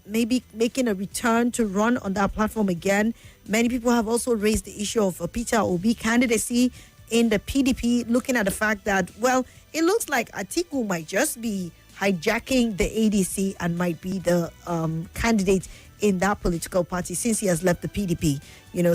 maybe making a return to run on that platform again. Many people have also raised the issue of Peter Obi candidacy in the PDP, looking at the fact that, well, it looks like Atiku might just be hijacking the ADC and might be the candidate in that political party since he has left the PDP.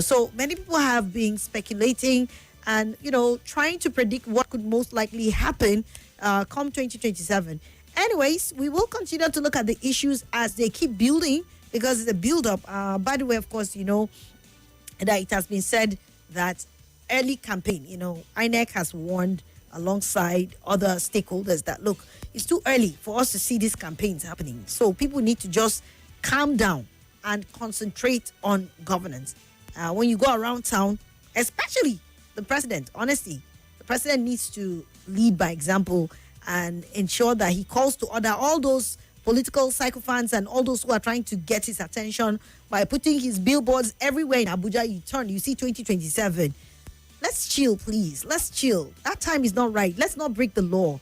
So many people have been speculating and, trying to predict what could most likely happen come 2027. Anyways, we will continue to look at the issues as they keep building because it's a build-up. By the way, of course, that it has been said that early campaign, INEC has warned alongside other stakeholders that, look, it's too early for us to see these campaigns happening. So people need to just calm down and concentrate on governance. When you go around town, especially the president, honestly, the president needs to lead by example and ensure that he calls to order all those political sycophants and all those who are trying to get his attention by putting his billboards everywhere in Abuja. You see 2027. Let's chill, please. Let's chill. That time is not right. Let's not break the law.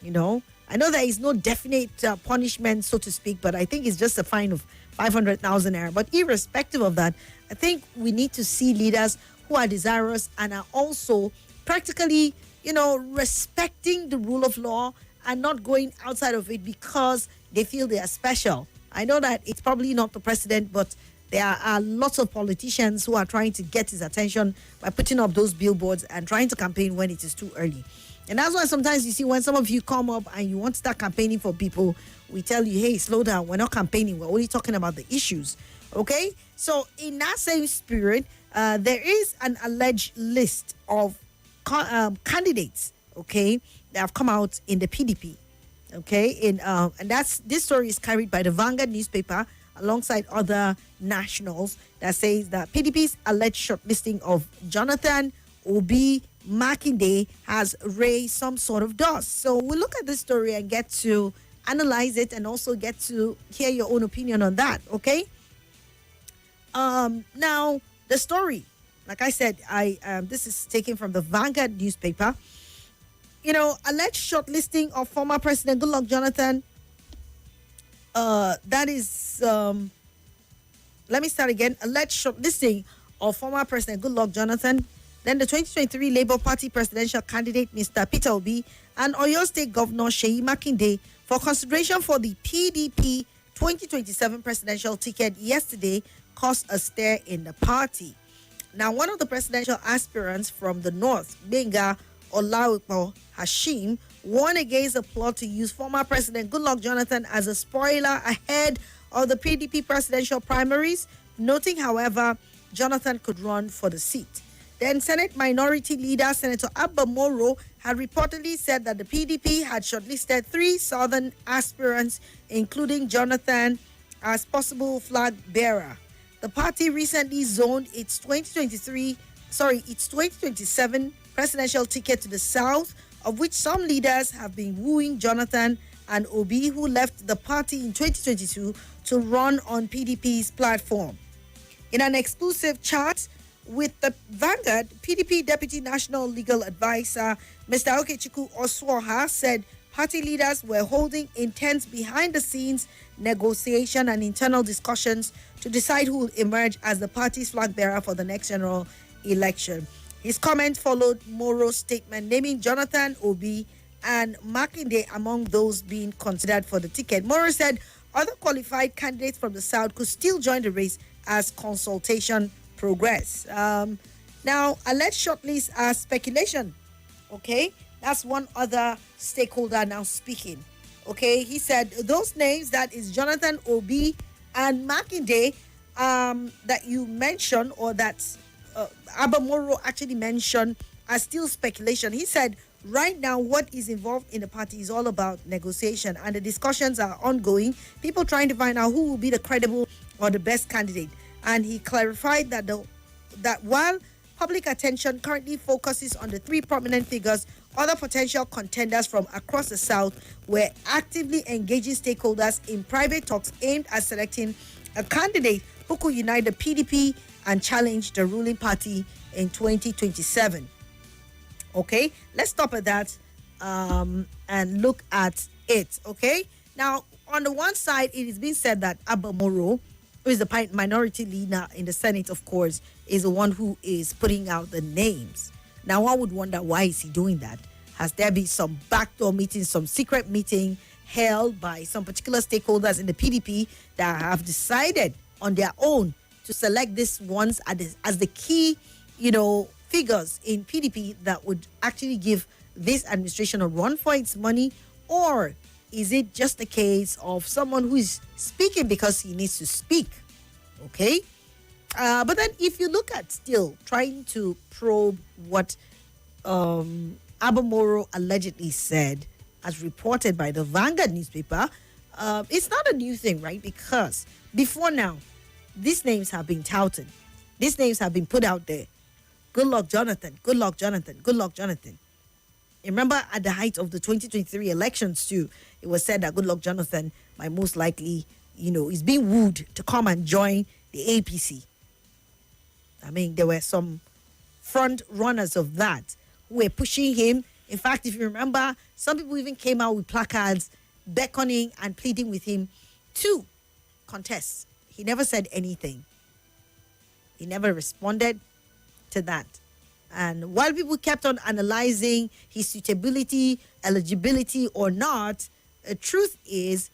I know there is no definite punishment, so to speak, but I think it's just a fine of 500,000 naira. But irrespective of that, I think we need to see leaders who are desirous and are also practically, respecting the rule of law and not going outside of it because they feel they are special. I know that it's probably not the president, but there are lots of politicians who are trying to get his attention by putting up those billboards and trying to campaign when it is too early. And that's why sometimes you see when some of you come up and you want to start campaigning for people, we tell you, hey, slow down. We're not campaigning. We're only talking about the issues. Okay? So in that same spirit, there is an alleged list of candidates, okay, that have come out in the PDP. Okay? And this story is carried by the Vanguard newspaper alongside other nationals that says that PDP's alleged shortlisting of Jonathan Obi Makinde has raised some sort of dust. So we'll look at this story and get to analyze it and also get to hear your own opinion on that, okay? Now, the story, like I said, this is taken from the Vanguard newspaper. Alleged shortlisting of former President Goodluck Jonathan. That is, let me start again. Alleged shortlisting of former President Goodluck Jonathan, then the 2023 Labour Party presidential candidate, Mr. Peter Obi, and Oyo State Governor Seyi Makinde for consideration for the PDP 2027 presidential ticket yesterday caused a stir in the party. Now, one of the presidential aspirants from the north, Benga Olawipo Hashim, warned against a plot to use former President Goodluck Jonathan as a spoiler ahead of the PDP presidential primaries, noting, however, Jonathan could run for the seat. Then Senate Minority Leader Senator Abba Moro had reportedly said that the PDP had shortlisted 3 southern aspirants, including Jonathan, as possible flag bearer. The party recently zoned its 2027 presidential ticket to the south, of which some leaders have been wooing Jonathan and Obi, who left the party in 2022 to run on PDP's platform. In an exclusive chat with the Vanguard, PDP Deputy National Legal Advisor Mr. Okechukwu Oswoha said party leaders were holding intense behind-the-scenes negotiation and internal discussions to decide who will emerge as the party's flag bearer for the next general election. His comment followed Moro's statement naming Jonathan Obi and Makinde among those being considered for the ticket. Moro said other qualified candidates from the south could still join the race as consultation progress. Now, alleged shortlists are speculation. Okay, that's one other stakeholder now speaking. Okay, he said those names, that is Jonathan Obi and Makinde, that you mentioned, or that Abba Moro actually mentioned, are still speculation. He said right now what is involved in the party is all about negotiation, and the discussions are ongoing. People trying to find out who will be the credible or the best candidate. And he clarified that that while public attention currently focuses on the 3 prominent figures, other potential contenders from across the South were actively engaging stakeholders in private talks aimed at selecting a candidate who could unite the PDP and challenge the ruling party in 2027. Okay, let's stop at that and look at it. Okay, now on the one side, it is being said that Abba Moro, who is the minority leader in the Senate, of course, is the one who is putting out the names. Now, one would wonder, why is he doing that? Has there been some backdoor meeting, some secret meeting held by some particular stakeholders in the PDP that have decided on their own to select these ones as the key, figures in PDP that would actually give this administration a run for its money? Or is it just a case of someone who is speaking because he needs to speak? Okay. But then if you look at still trying to probe what Abamoro allegedly said, as reported by the Vanguard newspaper, it's not a new thing, right? Because before now, these names have been touted. These names have been put out there. Good luck, Jonathan. Good luck, Jonathan. Good luck, Jonathan. Remember at the height of the 2023 elections too, it was said that Good luck, Jonathan might most likely, is being wooed to come and join the APC. I mean, there were some front runners of that who were pushing him. In fact, if you remember, some people even came out with placards beckoning and pleading with him to contest. He never said anything. He never responded to that. And while people kept on analyzing his suitability, eligibility or not, the truth is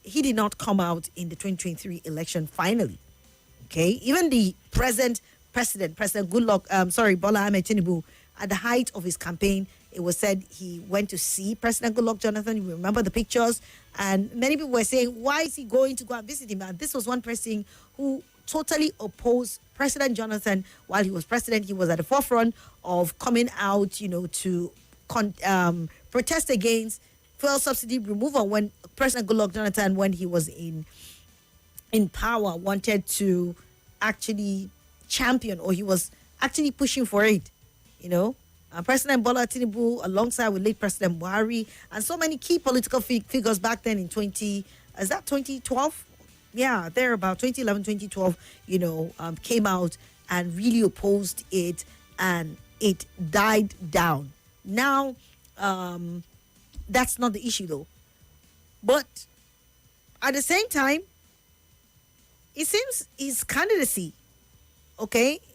he did not come out in the 2023 election finally. Okay, even the President Bola Ahmed Tinubu, at the height of his campaign, it was said he went to see President Goodluck Jonathan. You remember the pictures, and many people were saying, why is he going to go and visit him? And this was one person who totally opposed President Jonathan while he was president. He was at the forefront of coming out, to protest against fuel subsidy removal when President Goodluck Jonathan, when he was in power, wanted to actually champion, or he was actually pushing for it, President Bola Tinubu, alongside with late President Buhari, and so many key political figures back then in 2012? Yeah, there about 2011, 2012, came out and really opposed it, and it died down. Now, that's not the issue though. But at the same time, it seems his candidacy,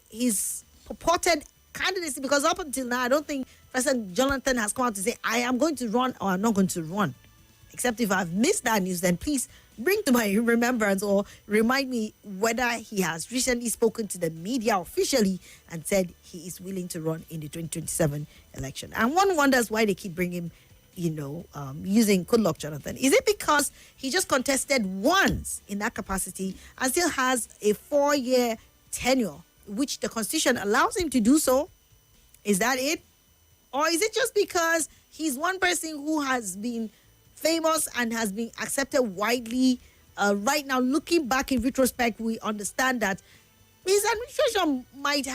his purported candidacy, because up until now, I don't think President Jonathan has come out to say, I am going to run or I'm not going to run. Except if I've missed that news, then please bring to my remembrance or remind me whether he has recently spoken to the media officially and said he is willing to run in the 2027 election. And one wonders why they keep bringing using Good Luck Jonathan. Is it because he just contested once in that capacity and still has a 4-year tenure, which the Constitution allows him to do so? Is that it? Or is it just because he's one person who has been famous and has been accepted widely? Right now, looking back in retrospect, we understand that his administration might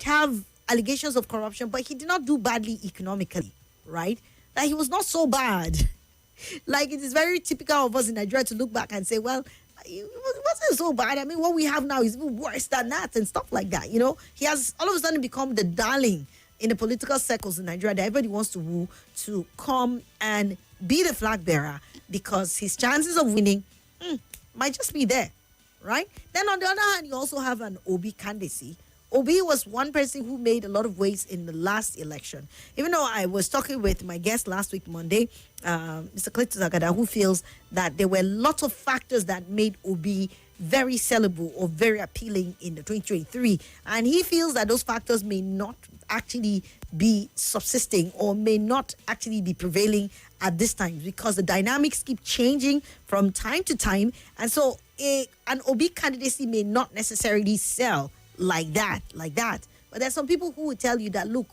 have allegations of corruption, but he did not do badly economically, right? That he was not so bad. Like, it is very typical of us in Nigeria to look back and say, well, it wasn't so bad. I mean, what we have now is even worse than that and stuff like that. He has all of a sudden become the darling in the political circles in Nigeria that everybody wants to woo to come and be the flag bearer, because his chances of winning might just be there, right? Then on the other hand, you also have an Obi candidacy. Obi was one person who made a lot of waves in the last election. Even though I was talking with my guest last week, Monday, Mr. Clayton Zagada, who feels that there were lots of factors that made Obi very sellable or very appealing in the 2023. And he feels that those factors may not actually be subsisting or may not actually be prevailing at this time, because the dynamics keep changing from time to time. And so an Obi candidacy may not necessarily sell like that. But there's some people who would tell you that, look,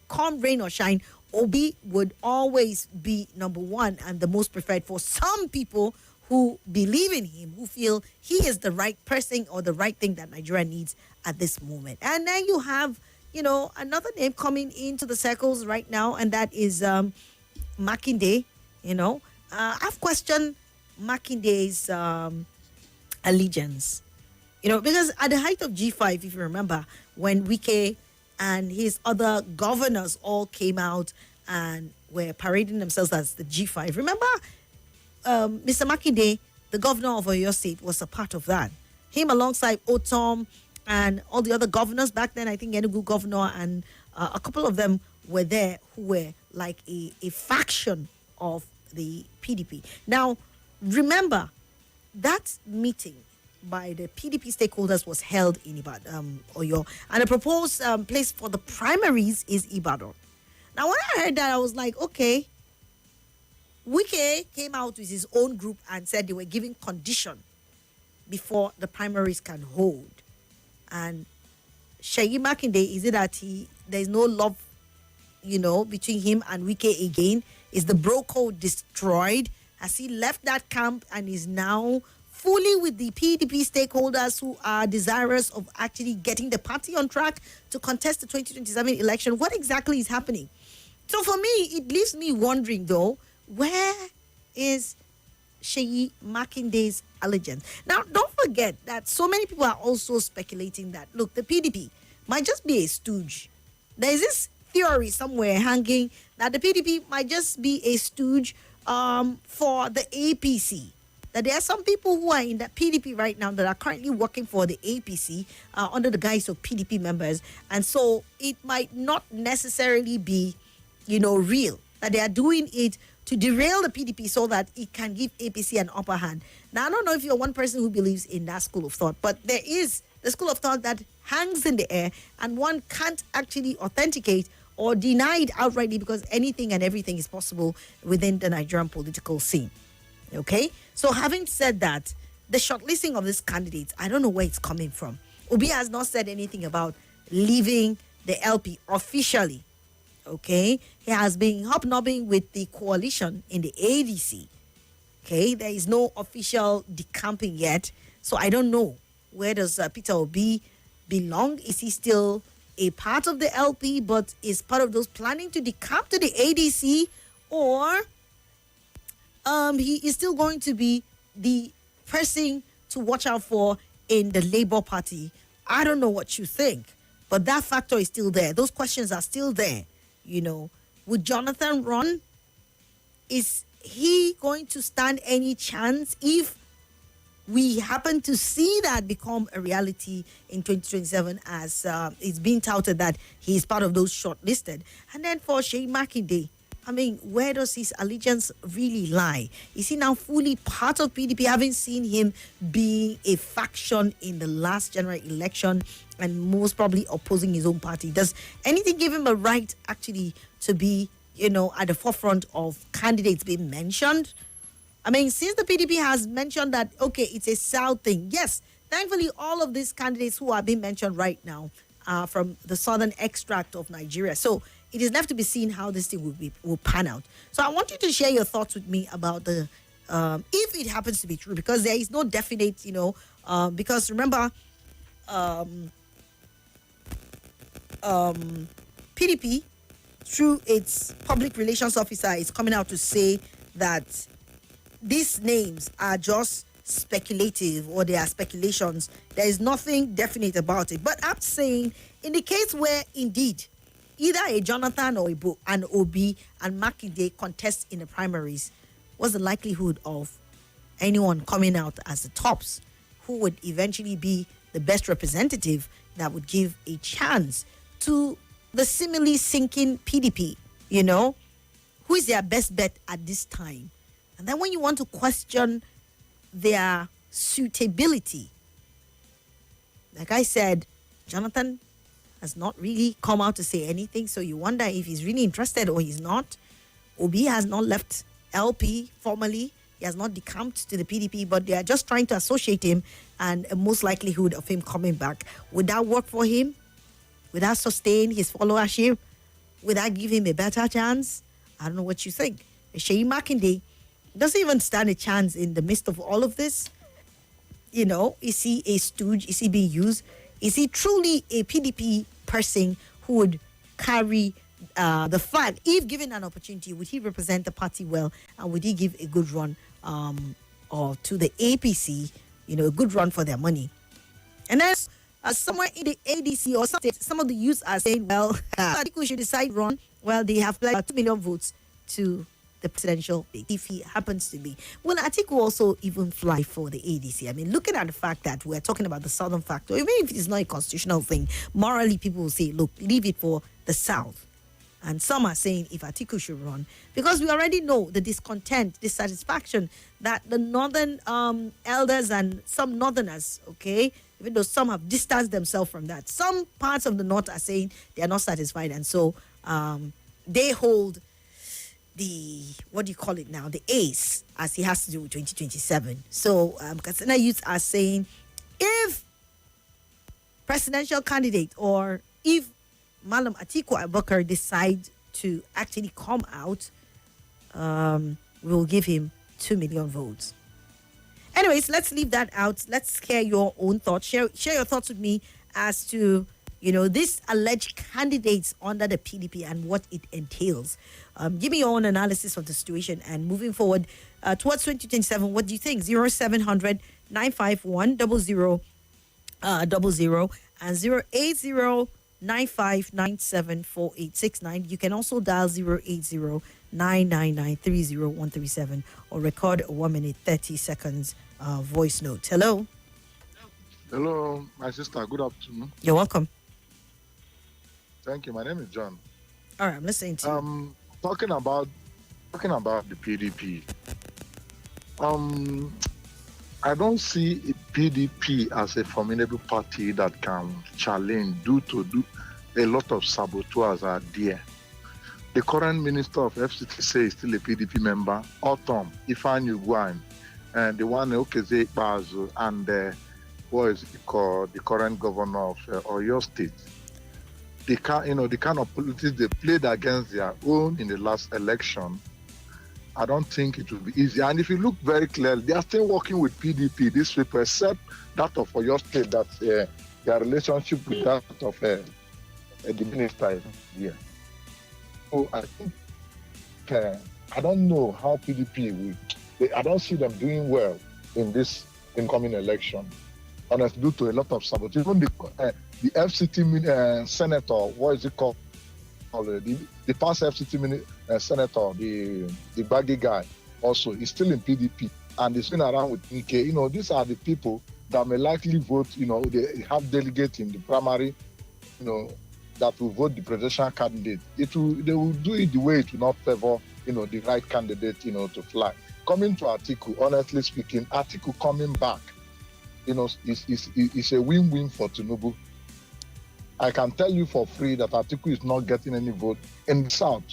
come rain or shine, Obi would always be number one and the most preferred for some people who believe in him, who feel he is the right person or the right thing that Nigeria needs at this moment. And then you have, another name coming into the circles right now, and that is Makinde. I've questioned Makinde's allegiance. Because at the height of G5, if you remember, when Wike and his other governors all came out and were parading themselves as the G5, remember, Mr. Makinde, the governor of Oyo State, was a part of that. Him alongside Otom and all the other governors back then, I think Enugu governor and a couple of them were there who were like a faction of the PDP. Now, remember, that meeting by the PDP stakeholders was held in Ibadan, Oyo, and the proposed place for the primaries is Ibadan. Now, when I heard that, I was like, okay. Wike came out with his own group and said they were giving condition before the primaries can hold. And Seyi Makinde, is it that there's no love, between him and Wike again? Is the bro code destroyed? Has he left that camp and is now fully with the PDP stakeholders who are desirous of actually getting the party on track to contest the 2027 election? What exactly is happening? So for me, it leaves me wondering, though, where is Seyi Makinde's allegiance? Now, don't forget that so many people are also speculating that, look, the PDP might just be a stooge. There is this theory somewhere hanging that the PDP might just be a stooge for the APC. That there are some people who are in the PDP right now that are currently working for the APC under the guise of PDP members. And so it might not necessarily be, real. That they are doing it to derail the PDP so that it can give APC an upper hand. Now, I don't know if you're one person who believes in that school of thought, but there is the school of thought that hangs in the air and one can't actually authenticate or deny it outrightly because anything and everything is possible within the Nigerian political scene. Okay? So having said that, the shortlisting of these candidates, I don't know where it's coming from. Obi has not said anything about leaving the LP officially. Okay, he has been hobnobbing with the coalition in the ADC. Okay, there is no official decamping yet, so I don't know where does Peter Obi belong. Is he still a part of the LP, but is part of those planning to decamp to the ADC, or he is still going to be the person to watch out for in the Labour Party? I don't know what you think, but that factor is still there. Those questions are still there. Would Jonathan run? Is he going to stand any chance if we happen to see that become a reality in 2027 as it's being touted that he is part of those shortlisted? And then for Seyi Makinde, I mean, where does his allegiance really lie? Is he now fully part of PDP, having seen him being a faction in the last general election and most probably opposing his own party? Does anything give him a right actually to be, at the forefront of candidates being mentioned? I mean, since the PDP has mentioned that, okay, it's a South thing. Yes, thankfully, all of these candidates who are being mentioned right now are from the southern extract of Nigeria. So it is left to be seen how this thing will pan out. So I want you to share your thoughts with me about the if it happens to be true, because there is no definite, because remember, PDP, through its public relations officer, is coming out to say that these names are just speculative, or they are speculations. There is nothing definite about it. But I'm saying, in the case where indeed either a Jonathan or an Obi and Makinde contest in the primaries, what's the likelihood of anyone coming out as the tops who would eventually be the best representative that would give a chance to the seemingly sinking PDP? Who is their best bet at this time? And then when you want to question their suitability, like I said, Jonathan has not really come out to say anything, so you wonder if he's really interested or he's not. Obi has not left LP formally. He has not decamped to the PDP, but they are just trying to associate him and a most likelihood of him coming back. Would that work for him? Would that sustain his followership? Would that give him a better chance? I don't know what you think. Seyi Makinde doesn't even stand a chance in the midst of all of this. Is he a stooge? Is he being used? Is he truly a PDP person who would carry the flag? If given an opportunity, would he represent the party well? And would he give a good run or to the APC, a good run for their money? And then somewhere in the ADC or some of the youths are saying, well, I think we should decide run. Well, they have pledged 2 million votes to the the presidential pick, if he happens to be. Will Atiku also even fly for the ADC? I mean, looking at the fact that we're talking about the southern factor, even if it's not a constitutional thing, morally people will say, look, leave it for the south. And some are saying if Atiku should run, because we already know the discontent, dissatisfaction that the northern elders and some northerners, okay, even though some have distanced themselves from that, some parts of the north are saying they are not satisfied. And so they hold the, what do you call it now, the ace, as he has to do with 2027. So Katsina youths are saying if presidential candidate or if Malam Atiku Abubakar decide to actually come out, we'll give him 2 million votes. Anyways, let's leave that out. Let's hear your own thoughts. Share your thoughts with me as to, this alleged candidates under the PDP and what it entails. Give me your own analysis of the situation and moving forward towards 2027. What do you think? 0700 951 0000 and 080 95974869. You can also dial 080-999-30137 or record a 1 minute 30 seconds voice note. Hello. Hello, my sister. Good afternoon. You're welcome. Thank you. My name is John. All right, I'm listening to you. Talking about the PDP. I don't see PDP as a formidable party that can challenge due to a lot of saboteurs are there. The current minister of FCT is still a PDP member, Autumn, Ifeanyi Ugwuanyi, and the one Okeze Ikpeazu, and what is it called, the current governor of Oyo State. The kind of politics they played against their own in the last election, I don't think it will be easy. And if you look very clearly, they are still working with PDP, these people, except that of Oyo State, that their relationship with that of the minister is here. So I think, I don't know how PDP will, I don't see them doing well in this incoming election. Honestly, due to a lot of sabotage. Even the FCT senator, what is it called? The past FCT senator, the baggy guy, also is still in PDP and he's been around with Nike. These are the people that may likely vote. They have delegates in the primary, that will vote the presidential candidate. They will do it the way it will not favor, the right candidate, to fly. Coming to Atiku, honestly speaking, Atiku coming back, is a win-win for Tinubu. I can tell you for free that Atiku is not getting any vote in the South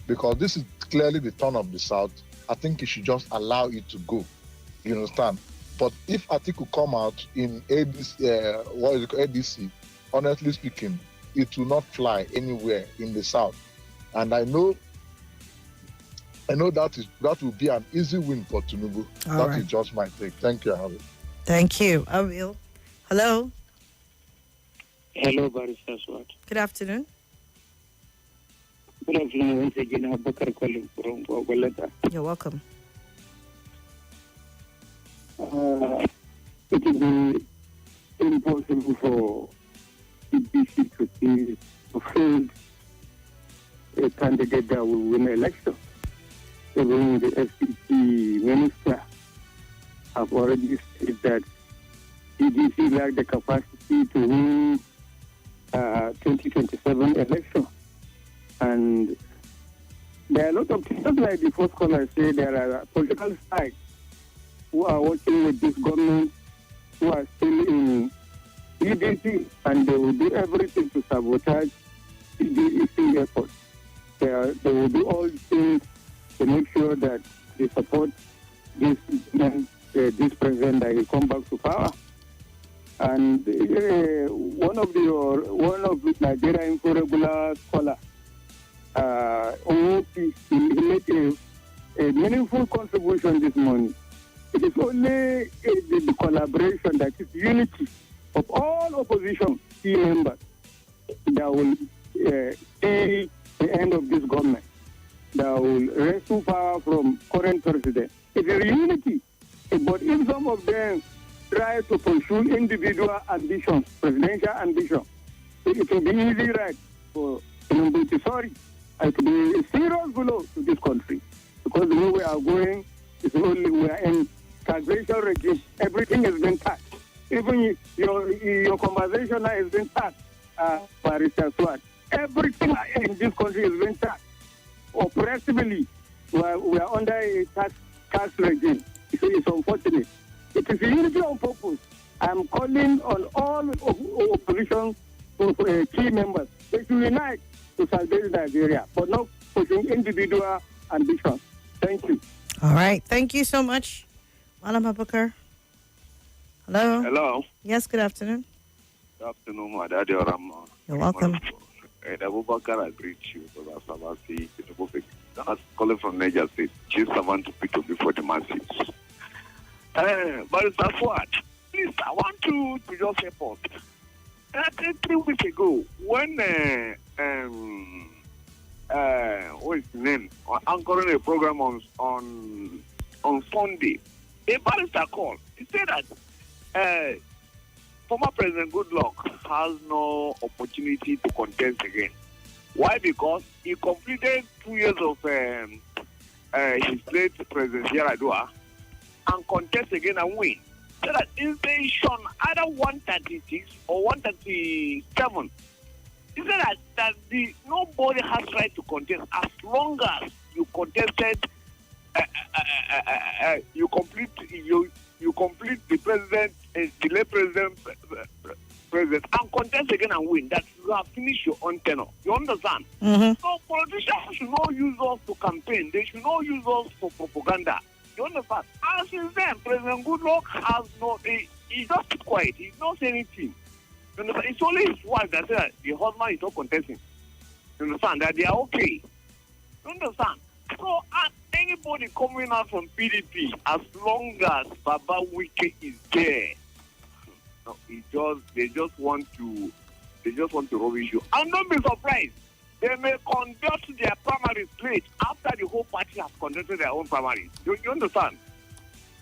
because this is clearly the turn of the South. I think he should just allow it to go. You understand? But if Atiku come out in ADC, honestly speaking, it will not fly anywhere in the South. And I know that will be an easy win for Tinubu. That is just my take. Thank you, Harry. Thank you. I will. Hello. Hello, Barrister Swat. Good afternoon. Good afternoon. Once again, Abubakar calling from Ogoleta. You're welcome. It will be impossible for PDP to field a candidate that will win the election. Even the FCT minister have already said that PDP lack the capacity to win 2027 election. And there are a lot of things, like the first caller said, there are political sides who are working with this government, who are still in PDP, and they will do everything to sabotage PDP efforts. They will do all things to make sure that they support this president that will come back to power. And one of the Nigerian regular scholar, he made a meaningful contribution this morning. It is only the collaboration, that is unity of all opposition key members, that will see the end of this government, that will rescue power from current president. It is unity. But if some of them try to pursue individual ambitions, presidential ambition, it will be easy, right, for Tinubu to, sorry, it will be a serious blow to this country. Because the way we are going is only we are in taxation regime. Everything has been taxed. Even your conversation now has been taxed, Barrister Swat. Everything in this country has been taxed. Oppressively, we are under a tax regime. So it's unfortunate. It is unity on purpose. I am calling on all opposition key members. They should unite to salvage Nigeria, but not pushing individual ambition. Thank you. All right. Thank you so much, Malam Abubakar. Hello. Hello. Yes, good afternoon. Good afternoon, my daddy. You're welcome. Abubakar agreed to you because I'm calling from Niger State. Chief servant to P2B for the masses. But it's a Swat. Please, I want to just help us. I think 3 weeks ago, when what is his name? Anchoring a program on Sunday, a barrister called. He said that former President Goodluck has no opportunity to contest again. Why? Because he completed 2 years of his late President Yaradua and contest again and win. So that instead Sean either 136 or 137. He said that nobody has right to contest as long as you contested you complete the president, the late president, and contest again and win. That you have finished your own tenure. You understand? Mm-hmm. So politicians should not use us to campaign. They should not use us for propaganda. You understand? And since then, President Goodluck has no. He just keep quiet. He's not saying anything. You understand? It's only his wife that said that the husband is not contesting. You understand? That they are okay. You understand? So, anybody coming out from PDP, as long as Baba Wike is there, no, they just want to rubbish you. And don't be surprised. They may conduct their primaries late after the whole party has conducted their own primaries. You understand?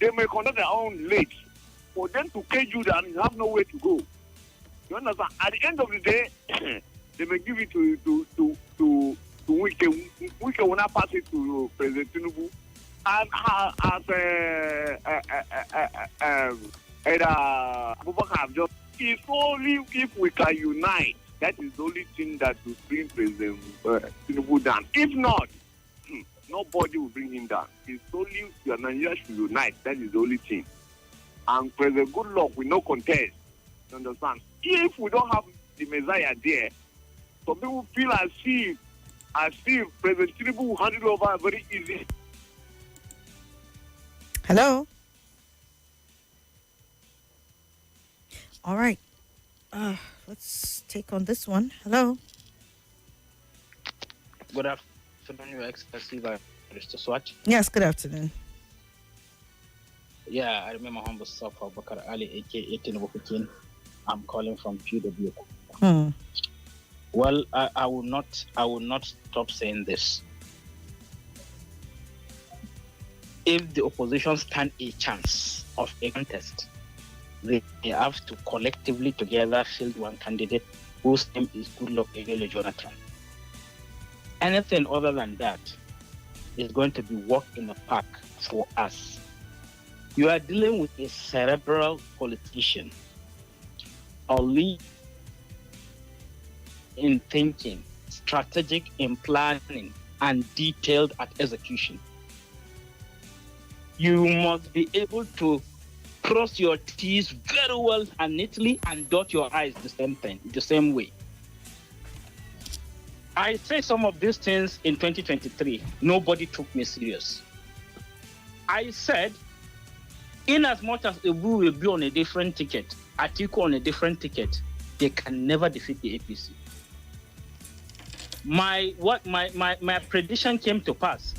They may conduct their own late for them to cage you down. You have nowhere to go. You understand? At the end of the day, they may give it to Wike. Wike will not pass it to President Tinubu. And as Abubakar have just, it's only if we can unite. That is the only thing that will bring President Tinubu down. If not, nobody will bring him down. It's only Nigeria should unite. That is the only thing. And President Goodluck will not contest. You understand? If we don't have the Messiah there, some people feel as if President Tinubu will handle over very easy. Hello. All right. Let's take on this one. Hello. Good afternoon, Your Excellency, Mr. Swat. Yes, good afternoon. Yeah, I remember humble self, Bakar Ali, aka Tinubu 15. I'm calling from PDP. Well, I will not stop saying this. If the opposition stand a chance of a contest, they have to collectively together field one candidate whose name is Goodluck Egele Jonathan. Anything other than that is going to be walk in the park for us. You are dealing with a cerebral politician, only in thinking, strategic in planning, and detailed at execution. You must be able to cross your T's very well and neatly and dot your I's the same way. I said some of these things in 2023. Nobody took me serious. I said, in as much as Ebu will be on a different ticket, Atiku on a different ticket, they can never defeat the APC. My prediction came to pass.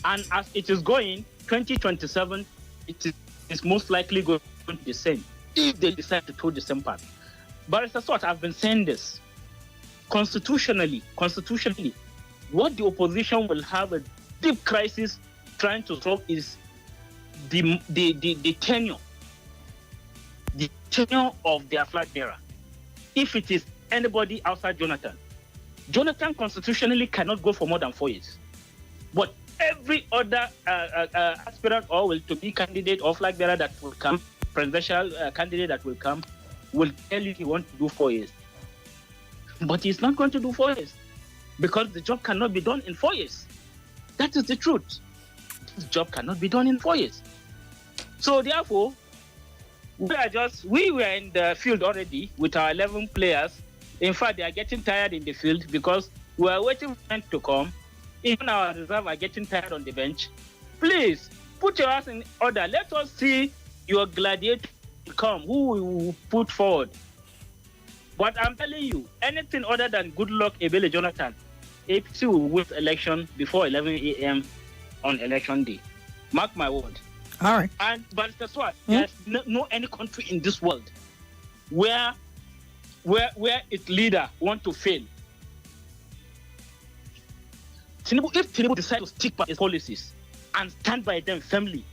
And as it is going, 2027, it is most likely going to be the same if they decide to go the same path. But as a sort, I've been saying this. Constitutionally, what the opposition will have a deep crisis trying to solve is the tenure of their flag bearer. If it is anybody outside Jonathan constitutionally cannot go for more than 4 years. But every other aspirant or will to be candidate or flag bearer that will come, presidential candidate that will come, will tell you he wants to do 4 years. But he's not going to do 4 years because the job cannot be done in 4 years. That is the truth. This job cannot be done in 4 years. So therefore, we were in the field already with our 11 players. In fact, they are getting tired in the field because we are waiting for them to come. Even our reserve are getting tired on the bench. Please, put your ass in order. Let us see your gladiator come, who will put forward. But I'm telling you, anything other than good luck, Ebele Jonathan, APC will win election before 11 a.m. on election day. Mark my word. All right. But guess what? There's no any country in this world where its leader want to fail. If Tinubu decides to stick by his policies and stand by them firmly,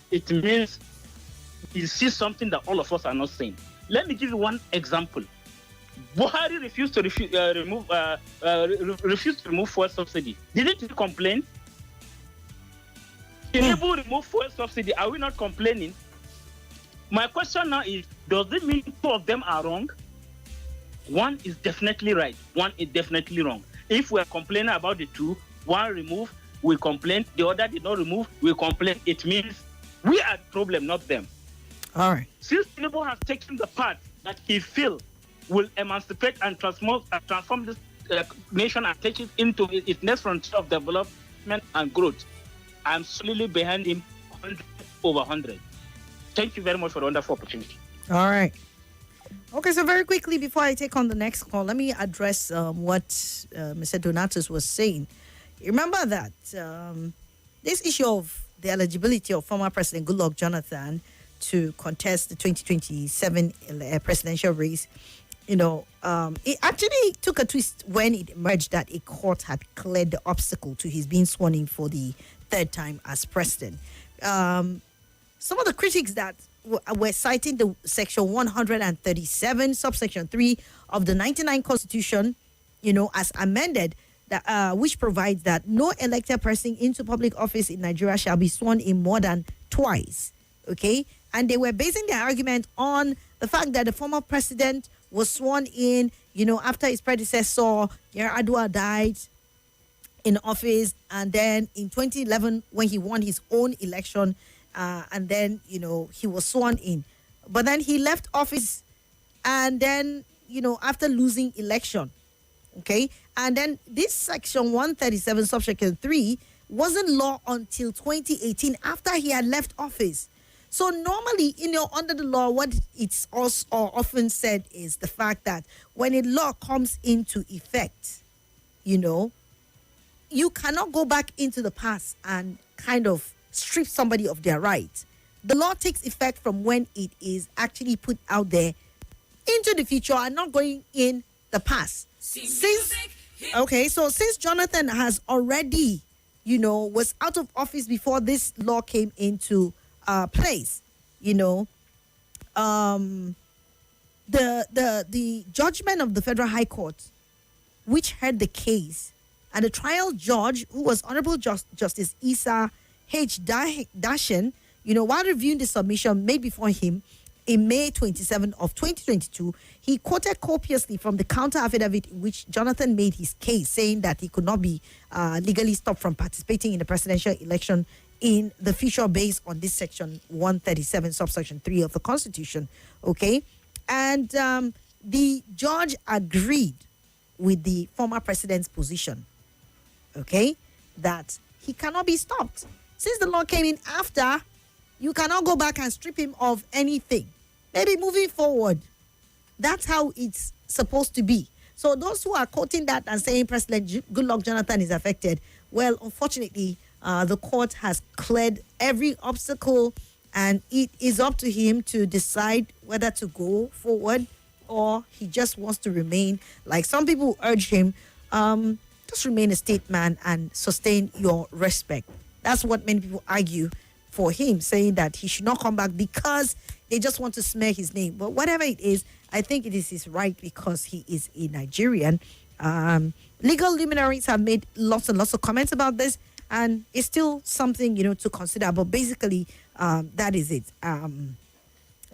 it means he sees something that all of us are not seeing. Let me give you one example. Buhari refused to remove fuel subsidy. Didn't he complain? Tinubu removed fuel subsidy. Are we not complaining? My question now is, does it mean two of them are wrong? One is definitely right. One is definitely wrong. If we are complaining about the two, one removed, we complain. The other did not remove, we complain. It means we are the problem, not them. All right. Since Tinubu has taken the path that he feels will emancipate and transform this nation and take it into its next frontier of development and growth, I'm solely behind him 100 over 100. Thank you very much for the wonderful opportunity. All right. Okay, so very quickly before I take on the next call, let me address what Mr. Donatus was saying. Remember that this issue of the eligibility of former President Goodluck Jonathan to contest the 2027 presidential race, it actually took a twist when it emerged that a court had cleared the obstacle to his being sworn in for the third time as president. Some of the critics that were citing the section 137, subsection 3 of the 99 Constitution, as amended, that which provides that no elected person into public office in Nigeria shall be sworn in more than twice. Okay? And they were basing their argument on the fact that the former president was sworn in, after his predecessor, Yar'Adua, died in office. And then in 2011, when he won his own election, and then, he was sworn in. But then he left office and then, after losing election. Okay? And then this section 137, subsection 3 wasn't law until 2018 after he had left office. So normally, under the law, what it's also often said is the fact that when a law comes into effect, you cannot go back into the past and kind of strip somebody of their rights. The law takes effect from when it is actually put out there into the future and not going in the past. Since Jonathan has already, was out of office before this law came into place, the judgment of the Federal High Court, which heard the case, and the trial judge, who was Honorable Justice Issa H. Dashen, while reviewing the submission made before him in May 27 of 2022, he quoted copiously from the counter affidavit in which Jonathan made his case, saying that he could not be legally stopped from participating in the presidential election in the future based on this section 137, subsection 3 of the Constitution. Okay? And the judge agreed with the former president's position, okay, that he cannot be stopped. Since the law came in after, you cannot go back and strip him of anything. Maybe moving forward, that's how it's supposed to be. So those who are quoting that and saying President Goodluck Jonathan is affected, well, unfortunately, the court has cleared every obstacle, and it is up to him to decide whether to go forward or he just wants to remain, like some people urge him, just remain a statesman and sustain your respect. That's what many people argue for him, saying that he should not come back because they just want to smear his name. But whatever it is, I think it is his right because he is a Nigerian. Legal luminaries have made lots and lots of comments about this, and it's still something, to consider. But basically, that is it.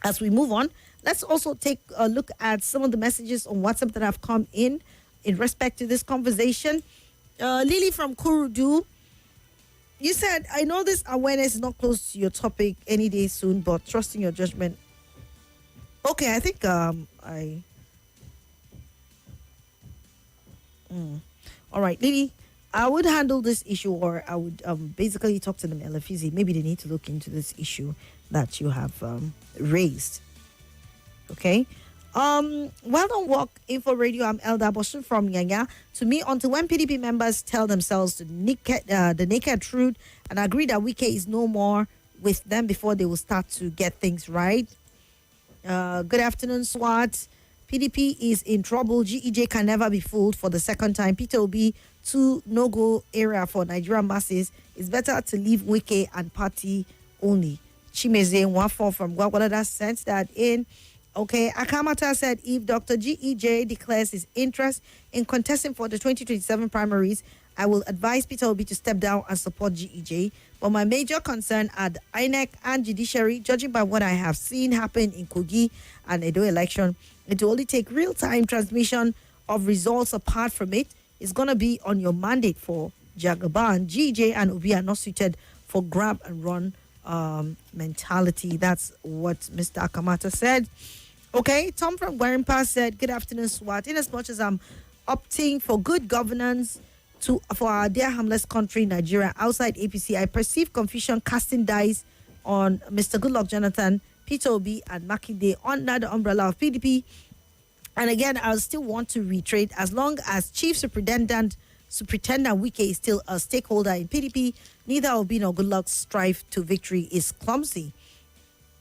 As we move on, let's also take a look at some of the messages on WhatsApp that have come in respect to this conversation. Lily from Kurudu, you said, I know this awareness is not close to your topic any day soon, but trusting your judgment. Okay, I think all right, Lily, I would handle this issue, or I would basically talk to the Melafizi. Maybe they need to look into this issue that you have raised. Okay. Well done work, Info Radio. I'm Elda Boston from Nyanya. To me, until when PDP members tell themselves the naked truth and agree that Wike is no more with them before they will start to get things right. Good afternoon, SWAT. PDP is in trouble. GEJ can never be fooled for the second time. Peter Obi, two no-go area for Nigerian masses. It's better to leave Wike and party only. Chimeze Nwafo from Gwagwalada sent that in. Okay, Akamata said if Dr. GEJ declares his interest in contesting for the 2027 primaries, I will advise Peter Obi to step down and support GEJ. But my major concern are the INEC and judiciary. Judging by what I have seen happen in Kogi and Edo election, it will only take real-time transmission of results. Apart from it, it's going to be on your mandate for Jagaban. GEJ and Obi are not suited for grab and run mentality. That's what Mr. Akamata said. Okay, Tom from Gwarimpa said, good afternoon, SWAT. In as much as I'm opting for good governance for our dear harmless country, Nigeria, outside APC, I perceive confusion casting dice on Mr. Goodluck Jonathan, Peter Obi, and Makinde under the umbrella of PDP. And again, I still want to reiterate, as long as Chief Superintendent Wike is still a stakeholder in PDP, neither Obi nor Goodluck's strive to victory is clumsy.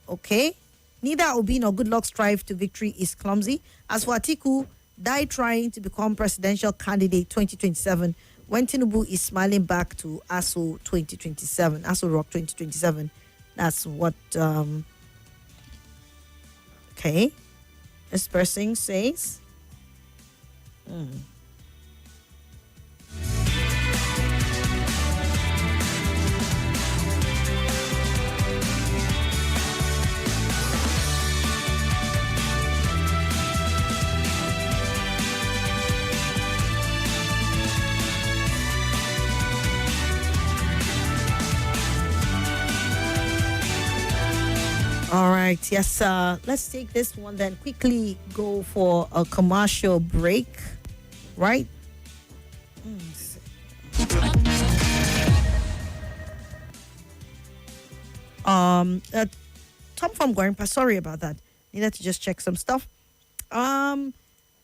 Okay? Neither Obi nor Goodluck's strive to victory is clumsy. As for Atiku, died trying to become presidential candidate 2027 when Tinubu is smiling back to ASO 2027, ASO Rock 2027. That's what, okay, this person says. All right, yes, let's take this one then quickly go for a commercial break, right? Tom from Gwarimpa, sorry about that. Needed to just check some stuff.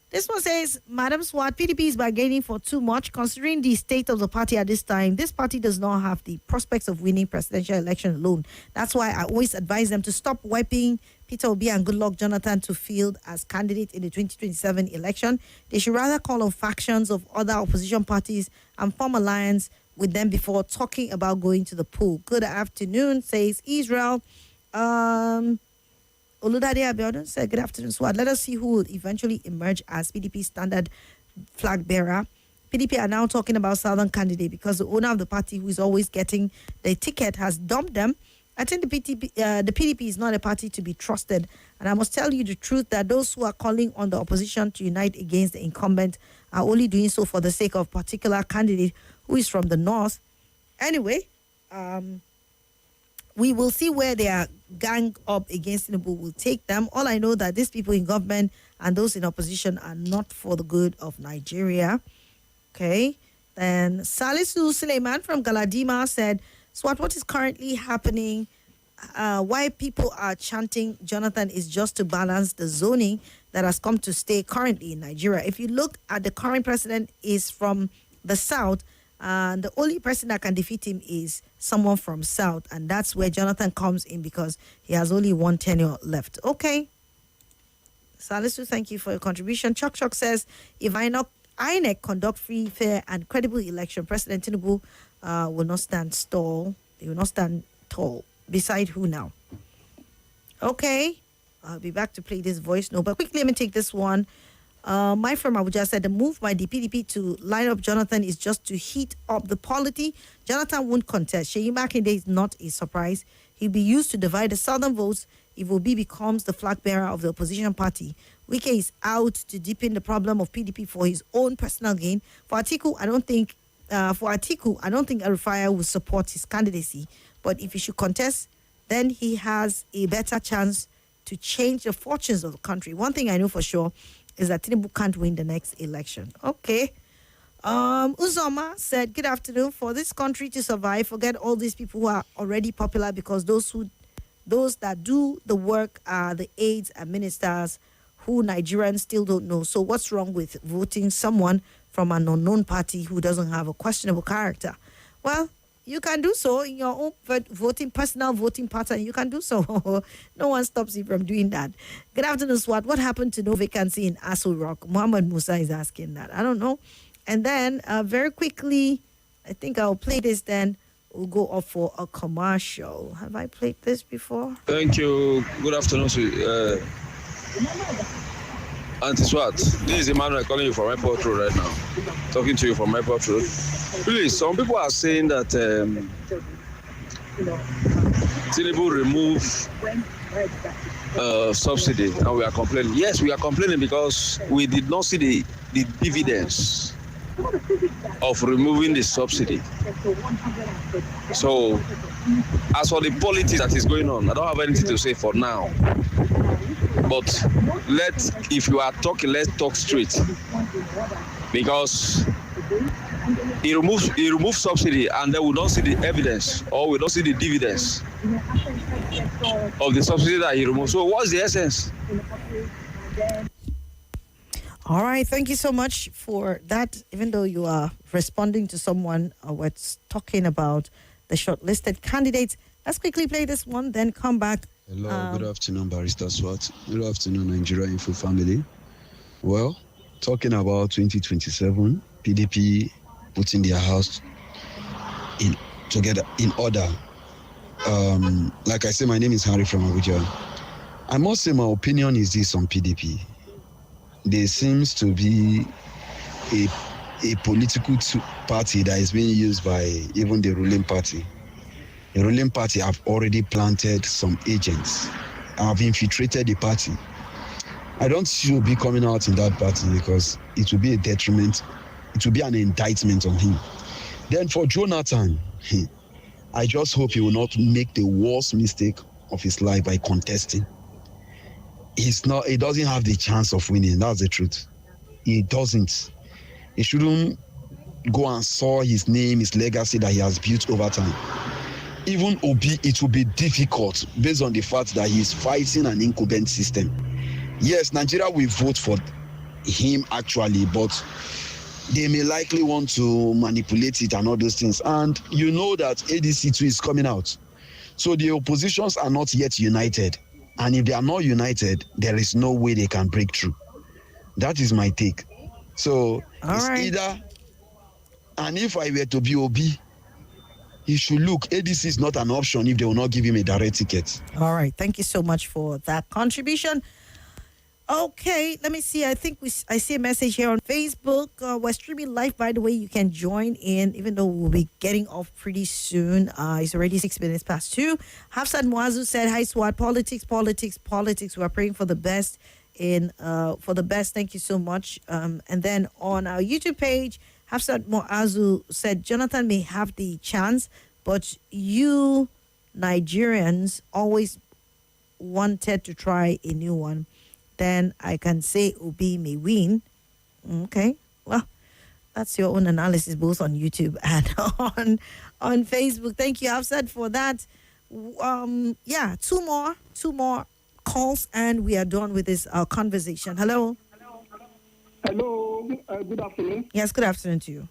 This one says, Madam Swat, PDP is bargaining for too much. Considering the state of the party at this time, this party does not have the prospects of winning presidential election alone. That's why I always advise them to stop wiping Peter Obi and Goodluck Jonathan to field as candidates in the 2027 election. They should rather call on factions of other opposition parties and form alliance with them before talking about going to the poll. Good afternoon, says Israel. Oludade Abiodun said, good afternoon, Swad. Let us see who will eventually emerge as PDP standard flag bearer. PDP are now talking about Southern candidate because the owner of the party, who is always getting the ticket, has dumped them. I think the PDP is not a party to be trusted. And I must tell you the truth that those who are calling on the opposition to unite against the incumbent are only doing so for the sake of a particular candidate who is from the north. Anyway, we will see where their gang up against Tinubu will take them. All I know that these people in government and those in opposition are not for the good of Nigeria. Okay. Then Salisu Suleiman from Galadima said, Swat, what is currently happening, why people are chanting Jonathan is just to balance the zoning that has come to stay currently in Nigeria. If you look at the current president is from the south, and the only person that can defeat him is someone from South. And that's where Jonathan comes in because he has only one tenure left. Okay. Salisu, thank you for your contribution. Chuck says, if INEC conduct free, fair, and credible election, President Tinubu will not stand tall. He will not stand tall. Beside who now? Okay. I'll be back to play this voice note. But quickly, let me take this one. My firm Abuja said the move by the PDP to line up Jonathan is just to heat up the polity. Jonathan won't contest. Sheyi Makinde is not a surprise. He'll be used to divide the southern votes if Obi becomes the flag bearer of the opposition party. Wike is out to deepen the problem of PDP for his own personal gain. For Atiku, I don't think Arufaya will support his candidacy. But if he should contest, then he has a better chance to change the fortunes of the country. One thing I know for sure is that Tinubu can't win the next election. Okay. Uzoma said, good afternoon. For this country to survive, forget all these people who are already popular, because those that do the work are the aides and ministers who Nigerians still don't know. So what's wrong with voting someone from an unknown party who doesn't have a questionable character? Well, you can do so in your own personal voting pattern. You can do so. No one stops you from doing that. Good afternoon, Swat. What happened to no vacancy in Aso Rock? Muhammad Musa is asking that. I don't know. And then very quickly, I think I'll play this, then we'll go off for a commercial. Have I played this before? Thank you. Good afternoon to Auntie Swat. This is Emmanuel calling you from Airport Road right now. Talking to you from Airport Road. Please, some people are saying that Tinubu remove subsidy, and we are complaining. Yes, we are complaining because we did not see the dividends of removing the subsidy. So, as for the politics that is going on, I don't have anything to say for now. But if you are talking, let's talk straight. Because he removes subsidy, and then we don't see the evidence, or we don't see the dividends of the subsidy that he removed. So what's the essence? All right, thank you so much for that. Even though you are responding to someone, we're talking about the shortlisted candidates. Let's quickly play this one, then come back. Hello, good afternoon, Barrister Swat. Good afternoon, Nigeria Info family. Well, talking about 2027, PDP putting their house in order. Like I said, my name is Harry from Abuja. I must say my opinion is this on PDP. There seems to be a political party that is being used by even the ruling party. The ruling party have already planted some agents, have infiltrated the party. I don't see Obi coming out in that party because it will be a detriment. It will be an indictment on him. Then for Jonathan, I just hope he will not make the worst mistake of his life by contesting. He doesn't have the chance of winning. That's the truth. He doesn't. He shouldn't go and soil his name, his legacy that he has built over time. Even Obi, it will be difficult based on the fact that he is fighting an incumbent system. Yes, Nigeria will vote for him actually, but they may likely want to manipulate it and all those things. And you know that ADC too is coming out. So the oppositions are not yet united. And if they are not united, there is no way they can break through. That is my take. So it's either, and if I were to be Obi, he should look, ADC is not an option if they will not give him a direct ticket. All right. Thank you so much for that contribution. Okay, let me see. I think I see a message here on Facebook. We're streaming live, by the way. You can join in, even though we'll be getting off pretty soon. It's already 6 minutes past 2. Hafsat Muazu said, hi, Swat. Politics. We're praying for the best. Thank you so much. And then on our YouTube page, Hafsat Muazu said, Jonathan may have the chance, but you Nigerians always wanted to try a new one. Then I can say Obi may win. Okay, well, that's your own analysis, both on YouTube and on Facebook. Thank you, Hafsat, for that. Two more calls, and we are done with this conversation. Hello. Hello. Good afternoon. Yes, good afternoon to you.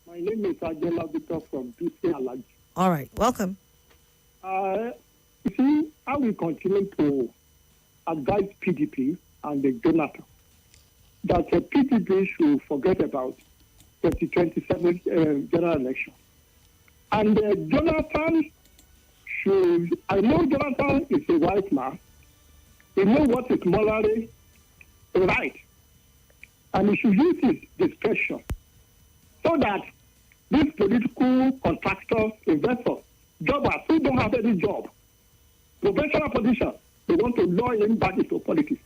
My name is Ajela Victor from PC Alaj. All right, welcome. You see, I will continue to advise PDP and the Jonathan that the PDP should forget about 2027 general election. And Jonathan should, I know Jonathan is a white man. He knows what is morally right. and he should use his discretion so that these political contractors, investors, jobbers who don't have any job, professional position, they want to lure him back into politics.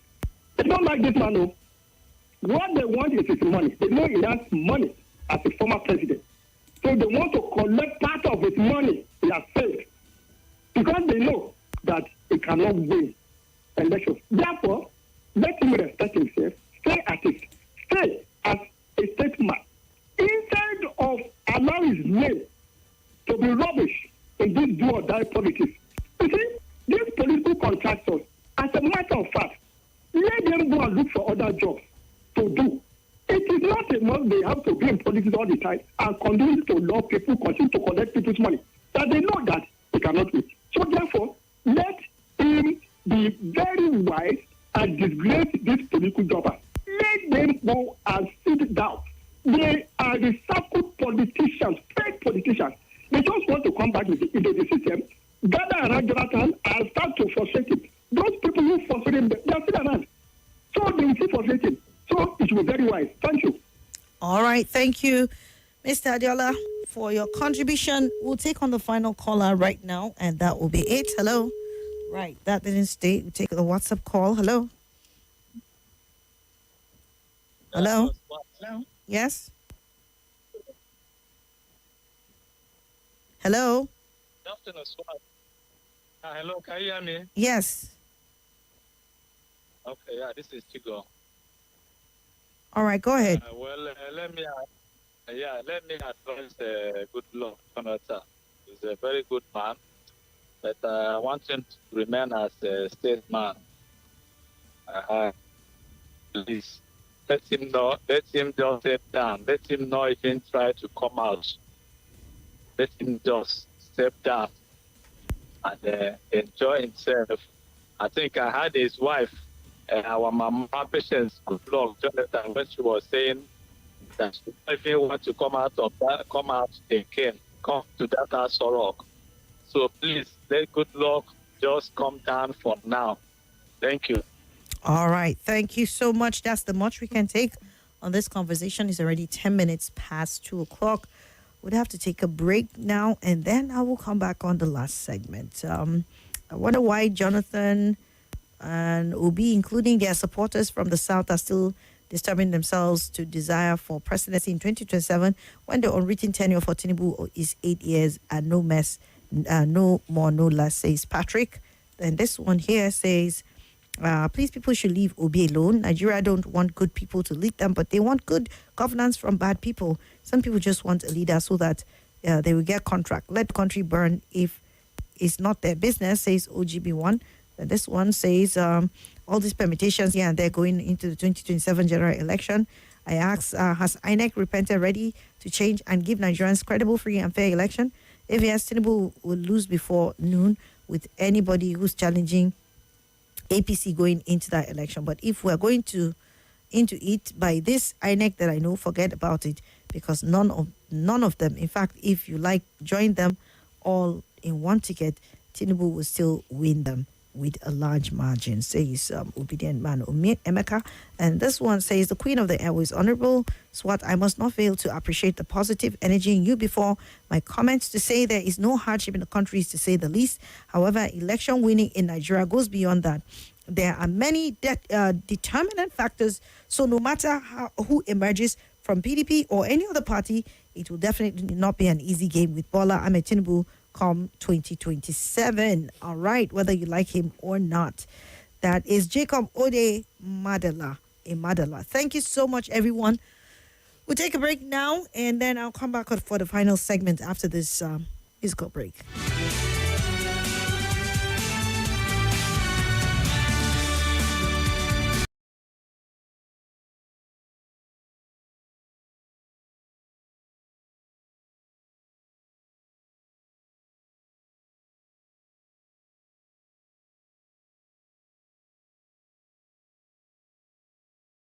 They don't like this man, no. What they want is his money. They know he has money as a former president. So they want to collect part of his money he has saved because they know that he cannot win elections. Therefore, let him respect himself, stay as a statesman. Instead of allowing his name to be rubbish in this do or die politics. You see, these political contractors, as a matter of fact, let them go and look for other jobs to do. It is not a must they have to be in politics all the time and continue to lure people, continue to collect people's money. That they know that they cannot win. So therefore, let him be very wise and disgrace these political jobbers. Let them go and sit down. They are recycled politicians, fake politicians. They just want to come back into the system, gather around Jonathan and start to frustrate him. Those people who frustrate him, they are still around. So they will still frustrate him. So it should be very wise. Thank you. All right. Thank you, Mr. Adiola, for your contribution. We'll take on the final caller right now, and that will be it. Hello. Right. That didn't stay. We'll take the WhatsApp call. Hello. Hello. Hello. Yes. Hello. Good afternoon, Swat. Hello, can you hear me? Yes. Okay, yeah, this is Chigo. All right, go ahead. Let me advise good luck, Jonathan. He's a very good man, but I want him to remain as a statesman. Please, let him know. Let him just step down. Let him not even try to come out. Let him just step down and enjoy himself. I think I had his wife, our mama Patience, good luck, Jonathan, when she was saying that she don't even want to come out again, come to that house rock. So please, let good luck just come down for now. Thank you. All right. Thank you so much. That's the much we can take on this conversation. It's already 10 minutes past 2 o'clock. We'd have to take a break now, and then I will come back on the last segment. I wonder why Jonathan and Obi, including their supporters from the South, are still disturbing themselves to desire for presidency in 2027 when the unwritten tenure for Tinubu is 8 years and no more, no less, says Patrick. Then this one here says, please, people should leave Obi alone. Nigeria don't want good people to lead them, but they want good governance from bad people. Some people just want a leader so that they will get contract. Let the country burn if it's not their business, says OGB1. And this one says, all these permutations here and there going into the 2027 general election. I ask, has INEC repented, ready to change and give Nigerians credible, free and fair election? If yes, Tinubu will lose before noon with anybody who's challenging APC going into that election. But if we're going into it by this INEC that I know, forget about it, because none of them, in fact, if you like, join them all in one ticket, Tinubu will still win them with a large margin, says obedient man Emeka. And this one says, the Queen of the Airways, Honorable Swat, I must not fail to appreciate the positive energy in you before my comments. To say there is no hardship in the country is to say the least. However, election winning in Nigeria goes beyond that. There are many determinant factors, so no matter who emerges from PDP or any other party, it will definitely not be an easy game with Bola Ahmed Tinubu come 2027. All right, whether you like him or not. That is Jacob Ode Madala. Thank you so much, everyone. We'll take a break now, and then I'll come back for the final segment after this musical break.